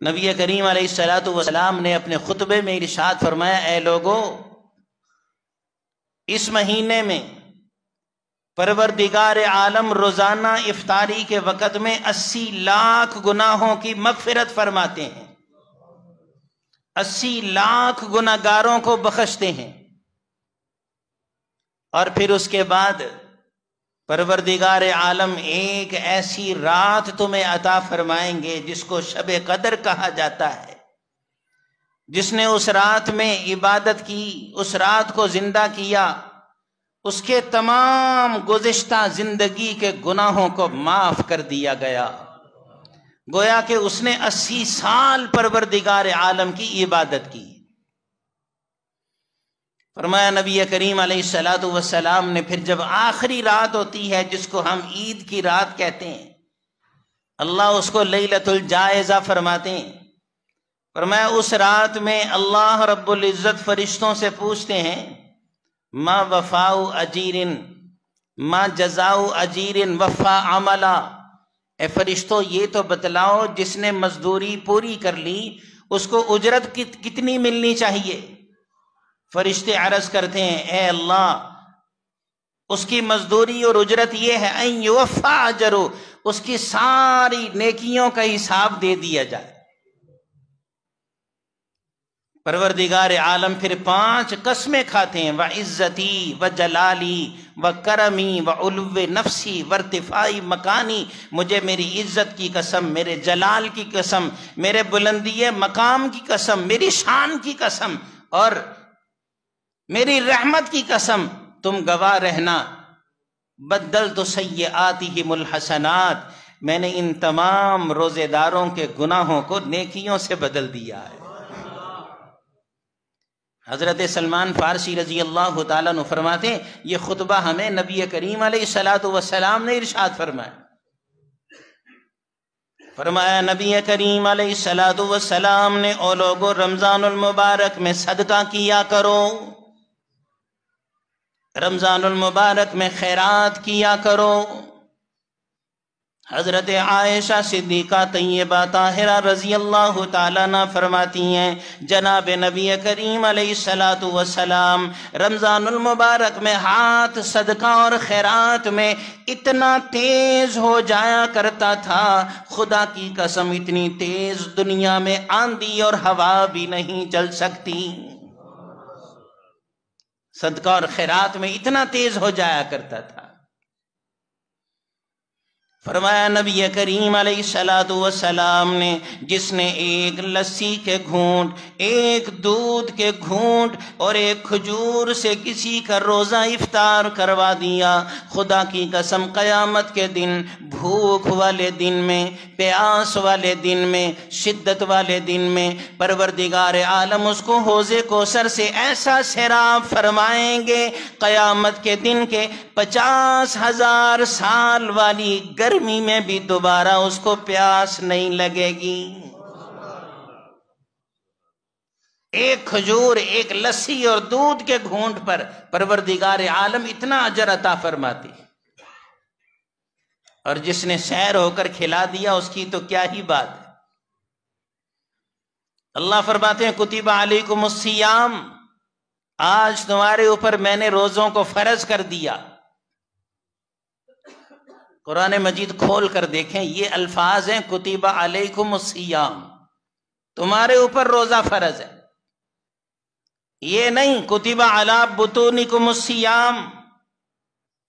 نبی کریم علیہ الصلوۃ والسلام نے اپنے خطبے میں ارشاد فرمایا، اے لوگو، اس مہینے میں پروردگار عالم روزانہ افطاری کے وقت میں 80 لاکھ گناہوں کی مغفرت فرماتے ہیں، 80 لاکھ گناہگاروں کو بخشتے ہیں، اور پھر اس کے بعد پروردگار عالم ایک ایسی رات تمہیں عطا فرمائیں گے جس کو شب قدر کہا جاتا ہے۔ جس نے اس رات میں عبادت کی، اس رات کو زندہ کیا، اس کے تمام گزشتہ زندگی کے گناہوں کو معاف کر دیا گیا، گویا کہ اس نے 80 سال پروردگار عالم کی عبادت کی۔ فرمایا نبی کریم علیہ الصلوۃ والسلام نے پھر جب آخری رات ہوتی ہے جس کو ہم عید کی رات کہتے ہیں، اللہ اس کو لیلۃ الجائزہ فرماتے ہیں، فرمایا اس رات میں اللہ رب العزت فرشتوں سے پوچھتے ہیں، ما وفاء اجیر ما جزاء اجیر وفا عملا، اے فرشتوں یہ تو بتلاؤ جس نے مزدوری پوری کر لی اس کو اجرت کتنی ملنی چاہیے؟ فرشتے عرض کرتے ہیں، اے اللہ اس کی مزدوری اور اجرت یہ ہے ان یوفا اجرہ، اس کی ساری نیکیوں کا حساب دے دیا جائے۔ پروردگار عالم پھر 5 قسمیں کھاتے ہیں، وعزتی وجلالی وکرمی وعلو نفسی وارتفاع مکانی، مجھے میری عزت کی قسم، میرے جلال کی قسم، میرے بلندی مقام کی قسم، میری شان کی قسم اور میری رحمت کی قسم، تم گواہ رہنا، بدلت سیئاتہم الحسنات، میں نے ان تمام روزے داروں کے گناہوں کو نیکیوں سے بدل دیا ہے۔ حضرت سلمان فارسی رضی اللہ تعالیٰ عنہ فرماتے ہیں، یہ خطبہ ہمیں نبی کریم علیہ الصلوۃ والسلام نے ارشاد فرمایا۔ فرمایا نبی کریم علیہ الصلوۃ والسلام نے، او لوگو رمضان المبارک میں صدقہ کیا کرو، رمضان المبارک میں خیرات کیا کرو۔ حضرت عائشہ صدیقہ طیبہ طاہرہ رضی اللہ تعالیٰ عنہ فرماتی ہیں، جناب نبی کریم علیہ الصلوۃ والسلام رمضان المبارک میں ہاتھ صدقہ اور خیرات میں اتنا تیز ہو جایا کرتا تھا، خدا کی قسم اتنی تیز دنیا میں آندھی اور ہوا بھی نہیں چل سکتی، صدقہ اور خیرات میں اتنا تیز ہو جایا کرتا تھا۔ فرمایا نبی کریم علیہ الصلوۃ والسلام نے، جس نے ایک لسی کے گھونٹ، ایک دودھ کے گھونٹ اور ایک کھجور سے کسی کا روزہ افطار کروا دیا، خدا کی قسم قیامت کے دن، بھوک والے دن میں، پیاس والے دن میں، شدت والے دن میں، پروردگار عالم اس کو حوض کوثر سے ایسا سیراب فرمائیں گے، قیامت کے دن کے 50,000 سال والی گرمی میں بھی دوبارہ اس کو پیاس نہیں لگے گی۔ ایک کھجور، ایک لسی اور دودھ کے گھونٹ پر پروردگار عالم اتنا اجر عطا فرماتی، اور جس نے سیر ہو کر کھلا دیا اس کی تو کیا ہی بات ہے۔ اللہ فرماتے ہیں، کتب علیکم الصیام، آج تمہارے اوپر میں نے روزوں کو فرض کر دیا۔ قرآن مجید کھول کر دیکھیں، یہ الفاظ ہیں کتب علیکم الصیام، تمہارے اوپر روزہ فرض ہے، یہ نہیں کتب علی بطونکم الصیام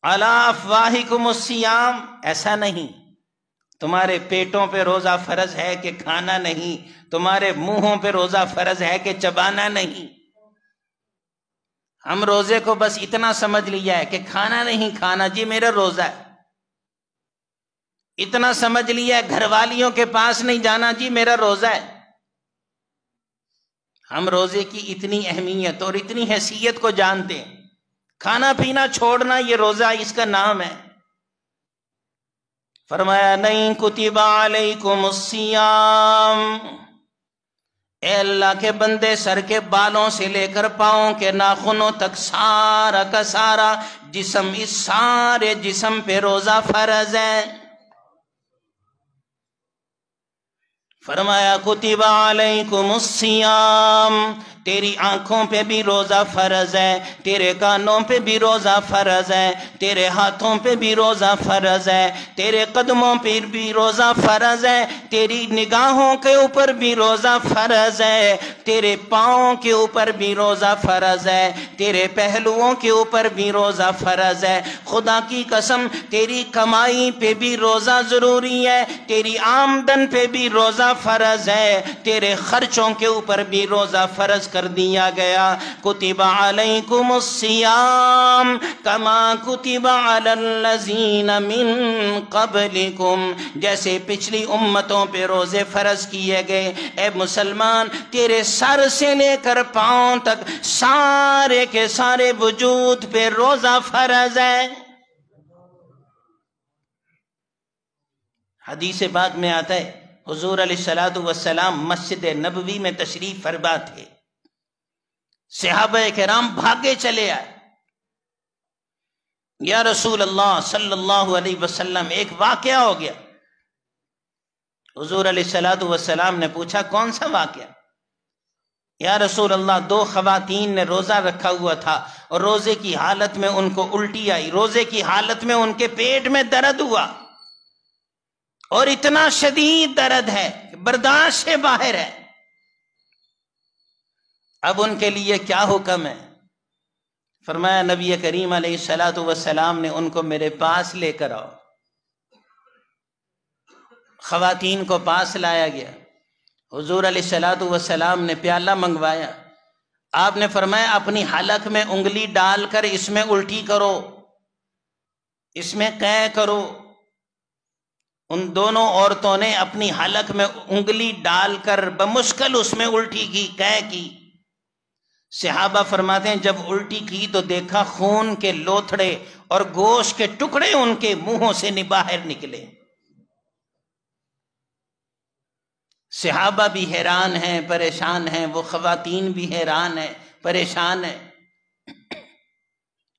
علی افواہکم الصیام، ایسا نہیں، تمہارے پیٹوں پہ روزہ فرض ہے کہ کھانا نہیں، تمہارے منہوں پہ روزہ فرض ہے کہ چبانا نہیں۔ ہم روزے کو بس اتنا سمجھ لیا ہے کہ کھانا نہیں کھانا، جی میرا روزہ ہے، اتنا سمجھ لیا ہے گھر والیوں کے پاس نہیں جانا، جی میرا روزہ ہے۔ ہم روزے کی اتنی اہمیت اور اتنی حیثیت کو جانتے ہیں، کھانا پینا چھوڑنا یہ روزہ اس کا نام ہے۔ فرمایا نہیں کتب علیکم الصیام، اے اللہ کے بندے، سر کے بالوں سے لے کر پاؤں کے ناخنوں تک سارا کا سارا جسم، اس سارے جسم پہ روزہ فرض ہے۔ فرمایا کتب علیکم الصیام، تیری آنکھوں پہ بھی روزہ فرض ہے، تیرے کانوں پہ بھی روزہ فرض ہے، تیرے ہاتھوں پہ بھی روزہ فرض ہے، تیرے قدموں پہ بھی روزہ فرض ہے، تیری نگاہوں کے اوپر بھی روزہ فرض ہے، تیرے پاؤں کے اوپر بھی روزہ فرض ہے، تیرے پہلوؤں کے اوپر بھی روزہ فرض ہے۔ خدا کی قسم تیری کمائی پہ بھی روزہ ضروری ہے، تیری آمدن پہ بھی روزہ فرض ہے، تیرے خرچوں کے اوپر بھی روزہ فرض کر دیا گیا۔ کتب علیکم الصیام کما کتب علی الذین من قبلکم، جیسے پچھلی امتوں پہ روزے فرض کیے گئے۔ اے مسلمان، تیرے سر سے لے کر پاؤں تک سارے کے سارے وجود پہ روزہ فرض ہے۔ حدیث پاک میں آتا ہے حضور علیہ السلام مسجد نبوی میں تشریف فرما تھے، صحابہ کرام بھاگے چلے آئے، یا رسول اللہ صلی اللہ علیہ وسلم ایک واقعہ ہو گیا۔ حضور علیہ السلام نے پوچھا کون سا واقعہ؟ یا رسول اللہ، دو خواتین نے روزہ رکھا ہوا تھا اور روزے کی حالت میں ان کو الٹی آئی، روزے کی حالت میں ان کے پیٹ میں درد ہوا اور اتنا شدید درد ہے کہ برداشت سے باہر ہے۔ اب ان کے لیے کیا حکم ہے؟ فرمایا نبی کریم علیہ السلام نے ان کو میرے پاس لے کر آؤ۔ خواتین کو پاس لایا گیا، حضور علیہ السلام نے پیالہ منگوایا، آپ نے فرمایا اپنی حلق میں انگلی ڈال کر اس میں الٹی کرو، اس میں قے کرو۔ ان دونوں عورتوں نے اپنی حلق میں انگلی ڈال کر بمشکل اس میں الٹی کی، قے کی۔ صحابہ فرماتے ہیں جب الٹی کی تو دیکھا خون کے لوتھڑے اور گوشت کے ٹکڑے ان کے منہوں سے باہر نکلے۔ صحابہ بھی حیران ہیں، پریشان ہیں، وہ خواتین بھی حیران ہیں، پریشان ہیں۔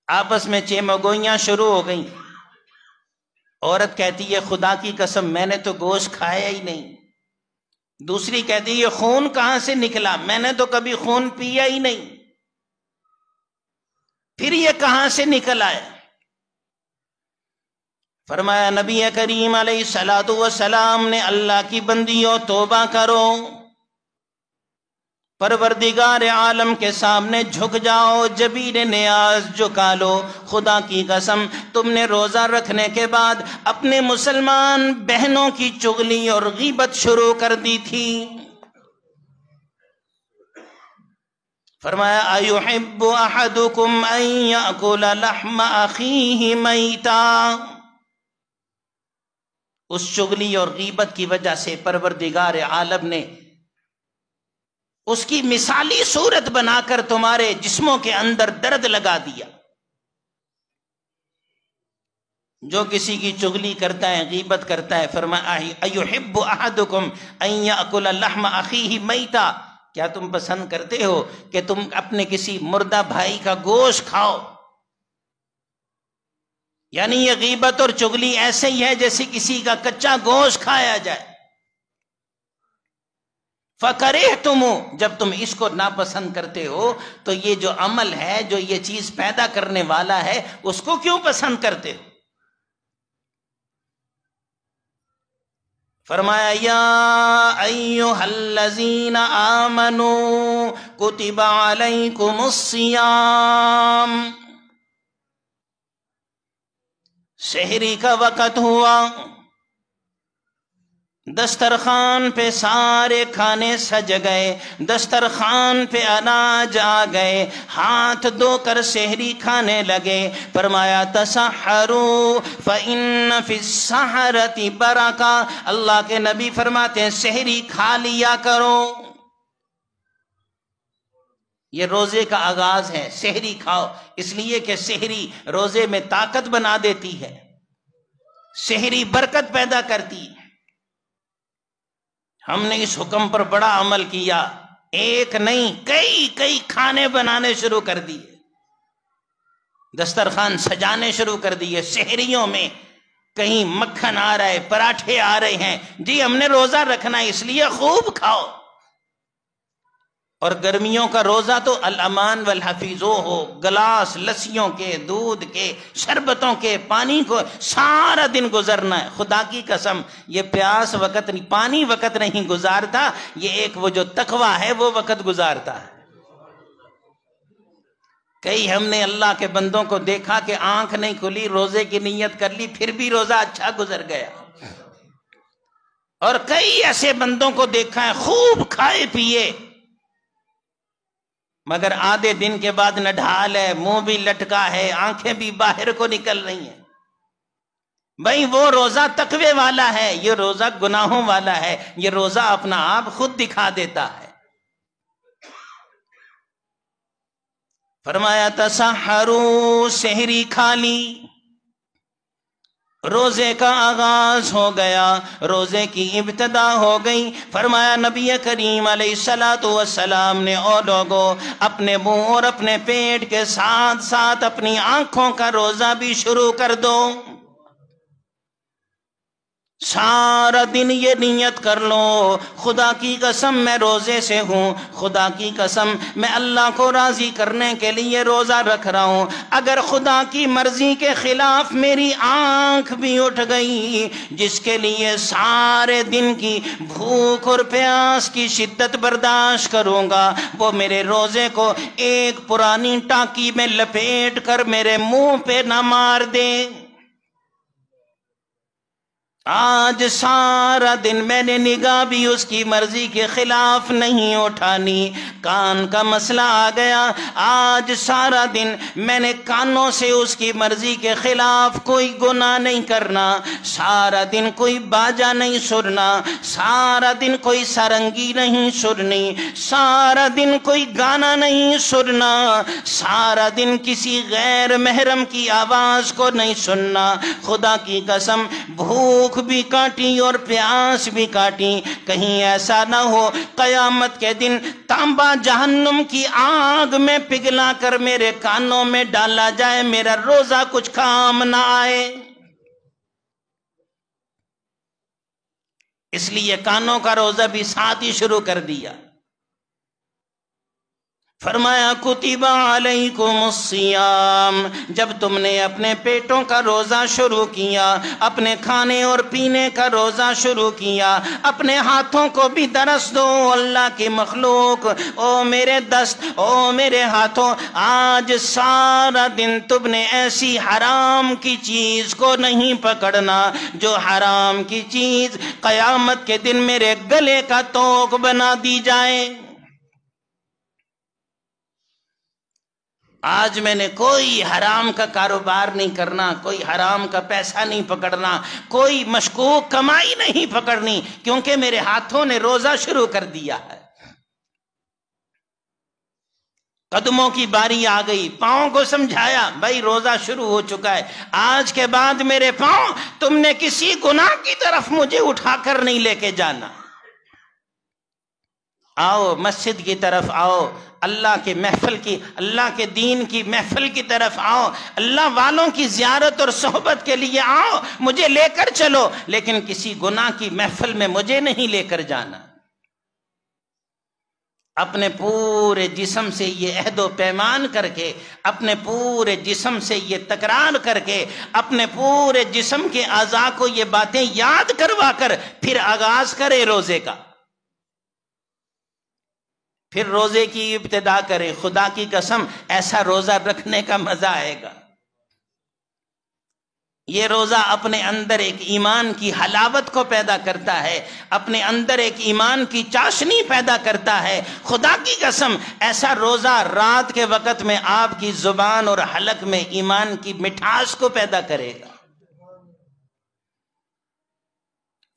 آپس میں چیمگوئیاں شروع ہو گئیں۔ عورت کہتی ہے خدا کی قسم میں نے تو گوشت کھایا ہی نہیں۔ دوسری کہتی ہے یہ خون کہاں سے نکلا، میں نے تو کبھی خون پیا ہی نہیں، پھر یہ کہاں سے نکل آیا؟ فرمایا نبی کریم علیہ السلام نے اللہ کی بندیوں توبہ کرو، پروردگار عالم کے سامنے جھک جاؤ، جبین نیاز جھکا لو۔ خدا کی قسم تم نے روزہ رکھنے کے بعد اپنے مسلمان بہنوں کی چغلی اور غیبت شروع کر دی تھی۔ فرمایا ایحب احدکم ان یاکل لحم اخیہ میتا، اس چغلی اور غیبت کی وجہ سے پروردگار عالم نے اس کی مثالی صورت بنا کر تمہارے جسموں کے اندر درد لگا دیا۔ جو کسی کی چغلی کرتا ہے، غیبت کرتا ہے، فرمایا ایحب احدکم ان یاکل لحم اخیہ میتا، کیا تم پسند کرتے ہو کہ تم اپنے کسی مردہ بھائی کا گوشت کھاؤ؟ یعنی یہ غیبت اور چغلی ایسے ہی ہے جیسے کسی کا کچا گوشت کھایا جائے۔ فَكَرِهْتُمُ، جب تم اس کو ناپسند کرتے ہو تو یہ جو عمل ہے، جو یہ چیز پیدا کرنے والا ہے، اس کو کیوں پسند کرتے ہو؟ فرمایا یا ایھا الذین آمنوا کتب علیکم الصیام، سحری کا وقت ہوا، دسترخوان پہ سارے کھانے سج گئے، دسترخوان پہ اناج آ گئے، ہاتھ دھو کر سحری کھانے لگے۔ فرمایا تسحروا فإن فی السحرۃ برکہ، اللہ کے نبی فرماتے ہیں سحری کھا لیا کرو۔ یہ روزے کا آغاز ہے، سحری کھاؤ، اس لیے کہ سحری روزے میں طاقت بنا دیتی ہے، سحری برکت پیدا کرتی ہے۔ ہم نے اس حکم پر بڑا عمل کیا، ایک نہیں کئی کھانے بنانے شروع کر دیے، دسترخوان سجانے شروع کر دیے۔ سحریوں میں کہیں مکھن آ رہا ہے، پراٹھے آ رہے ہیں، جی ہم نے روزہ رکھنا ہے اس لیے خوب کھاؤ۔ اور گرمیوں کا روزہ تو الامان والحفیظو ہو، گلاس لسیوں کے، دودھ کے، شربتوں کے، پانی کو سارا دن گزرنا ہے۔ خدا کی قسم یہ پیاس وقت نہیں، پانی وقت نہیں گزارتا، یہ ایک وہ جو تقوی ہے وہ وقت گزارتا ہے۔ کئی ہم نے اللہ کے بندوں کو دیکھا کہ آنکھ نہیں کھلی، روزے کی نیت کر لی، پھر بھی روزہ اچھا گزر گیا۔ اور کئی ایسے بندوں کو دیکھا ہے خوب کھائے پیے، مگر آدھے دن کے بعد نڈھال ہے، منہ بھی لٹکا ہے، آنکھیں بھی باہر کو نکل رہی ہیں۔ بھائی وہ روزہ تقوی والا ہے، یہ روزہ گناہوں والا ہے، یہ روزہ اپنا آپ خود دکھا دیتا ہے۔ فرمایا تسحروا، سحری کھا لی، روزے کا آغاز ہو گیا، روزے کی ابتدا ہو گئی۔ فرمایا نبی کریم علیہ السلام نے، او لوگو اپنے منہ اور اپنے پیٹ کے ساتھ ساتھ اپنی آنکھوں کا روزہ بھی شروع کر دو۔ سارا دن یہ نیت کر لو، خدا کی قسم میں روزے سے ہوں، خدا کی قسم میں اللہ کو راضی کرنے کے لیے روزہ رکھ رہا ہوں۔ اگر خدا کی مرضی کے خلاف میری آنکھ بھی اٹھ گئی، جس کے لیے سارے دن کی بھوک اور پیاس کی شدت برداشت کروں گا، وہ میرے روزے کو ایک پرانی ٹاکی میں لپیٹ کر میرے منہ پہ نہ مار دے۔ آج سارا دن میں نے نگاہ بھی اس کی مرضی کے خلاف نہیں اٹھانی۔ کان کا مسئلہ آ گیا، آج سارا دن میں نے کانوں سے اس کی مرضی کے خلاف کوئی گناہ نہیں کرنا، سارا دن کوئی باجا نہیں سننا، سارا دن کوئی سارنگی نہیں سننی، سارا دن کوئی گانا نہیں سننا، سارا دن کسی غیر محرم کی آواز کو نہیں سننا۔ خدا کی قسم بھوک بھی کاٹی اور پیاس بھی کاٹی، کہیں ایسا نہ ہو قیامت کے دن تانبا جہنم کی آگ میں پگھلا کر میرے کانوں میں ڈالا جائے، میرا روزہ کچھ کام نہ آئے۔ اس لیے کانوں کا روزہ بھی ساتھ ہی شروع کر دیا۔ فرمایا کتب علیکم الصیام، جب تم نے اپنے پیٹوں کا روزہ شروع کیا، اپنے کھانے اور پینے کا روزہ شروع کیا، اپنے ہاتھوں کو بھی درس دو اللہ کی مخلوق، او میرے دست، او میرے ہاتھوں، آج سارا دن تم نے ایسی حرام کی چیز کو نہیں پکڑنا جو حرام کی چیز قیامت کے دن میرے گلے کا توق بنا دی جائے۔ آج میں نے کوئی حرام کا کاروبار نہیں کرنا، کوئی حرام کا پیسہ نہیں پکڑنا، کوئی مشکوک کمائی نہیں پکڑنی، کیونکہ میرے ہاتھوں نے روزہ شروع کر دیا ہے۔ قدموں کی باری آ گئی، پاؤں کو سمجھایا بھائی روزہ شروع ہو چکا ہے، آج کے بعد میرے پاؤں تم نے کسی گناہ کی طرف مجھے اٹھا کر نہیں لے کے جانا۔ آؤ مسجد کی طرف آؤ، اللہ کے محفل کی، اللہ کے دین کی محفل کی طرف آؤ، اللہ والوں کی زیارت اور صحبت کے لیے آؤ، مجھے لے کر چلو، لیکن کسی گناہ کی محفل میں مجھے نہیں لے کر جانا۔ اپنے پورے جسم سے یہ عہد و پیمان کر کے، اپنے پورے جسم سے یہ تکرار کر کے، اپنے پورے جسم کے اعضاء کو یہ باتیں یاد کروا کر پھر آغاز کرے روزے کا، پھر روزے کی ابتدا کرے۔ خدا کی قسم ایسا روزہ رکھنے کا مزہ آئے گا۔ یہ روزہ اپنے اندر ایک ایمان کی حلاوت کو پیدا کرتا ہے، اپنے اندر ایک ایمان کی چاشنی پیدا کرتا ہے۔ خدا کی قسم ایسا روزہ رات کے وقت میں آپ کی زبان اور حلق میں ایمان کی مٹھاس کو پیدا کرے گا۔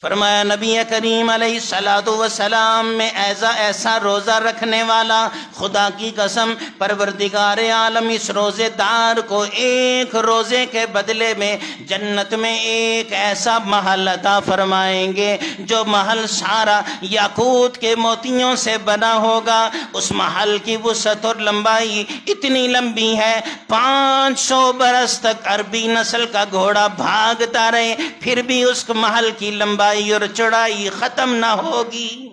فرمایا نبی کریم علیہ الصلوۃ والسلام میں ایسا روزہ رکھنے والا، خدا کی قسم پروردگار عالم اس روزے دار کو ایک روزے کے بدلے میں جنت میں ایک ایسا محل عطا فرمائیں گے جو محل سارا یاقوت کے موتیوں سے بنا ہوگا۔ اس محل کی وسعت اور لمبائی اتنی لمبی ہے 500 برس تک عربی نسل کا گھوڑا بھاگتا رہے پھر بھی اس محل کی لمبائی اور چوڑائی ختم نہ ہوگی۔